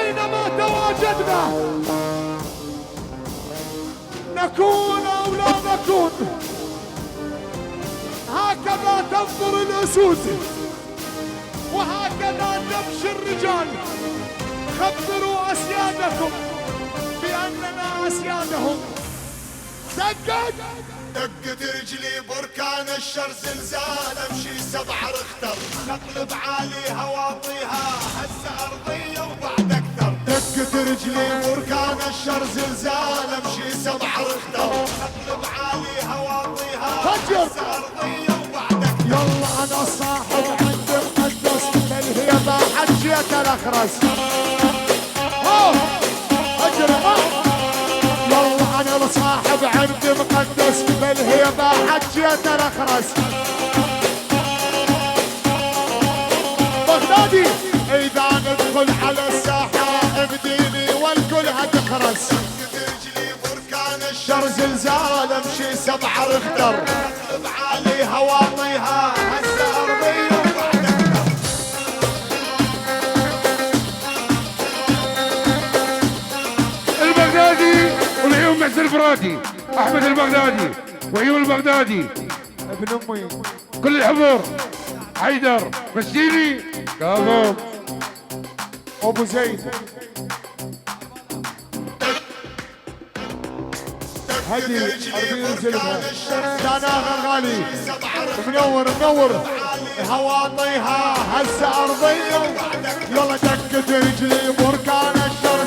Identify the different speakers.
Speaker 1: أينما تواجدنا نكون أو لا نكون، هكذا تنظر الأسود وهكذا تمشي الرجال. خبروا أسيادكم بأننا أسيادهم. دقت
Speaker 2: دقت رجلي بركان الشر زلزال، امشي سبع رختر نقلب عالي هواطيها هسه ارضيه وبعد اكثر. دقت رجلي بركان الشر زلزال، امشي سبع رختر نقلب عالي هواطيها هسه ارضيه وبعد اكثر.
Speaker 1: يلا أنا صاحب عند مقدس بل هي باحت جيت الأخرس. أجري يلا أنا صاحب عند مقدس بل هي باحت جيت الأخرس. بغدادي إذا ندخل على الساحة بديني والكل هتخرس.
Speaker 2: رجلي بركان
Speaker 1: شر زلزال امشي سبع رختر
Speaker 2: نقلب عالي هواطيها هسه ارضيه وبعد اكثر.
Speaker 3: البغدادي والعيون معز الفراتي، احمد البغدادي وعيون البغدادي،
Speaker 1: ابن امي
Speaker 3: كل الحضور، حيدر مسيني كاظم
Speaker 1: ابو زيد هدي اربعين زلمه كان غالي منور منور هواطيها هسه ارضيه. يلا دقت رجلي بركان الشر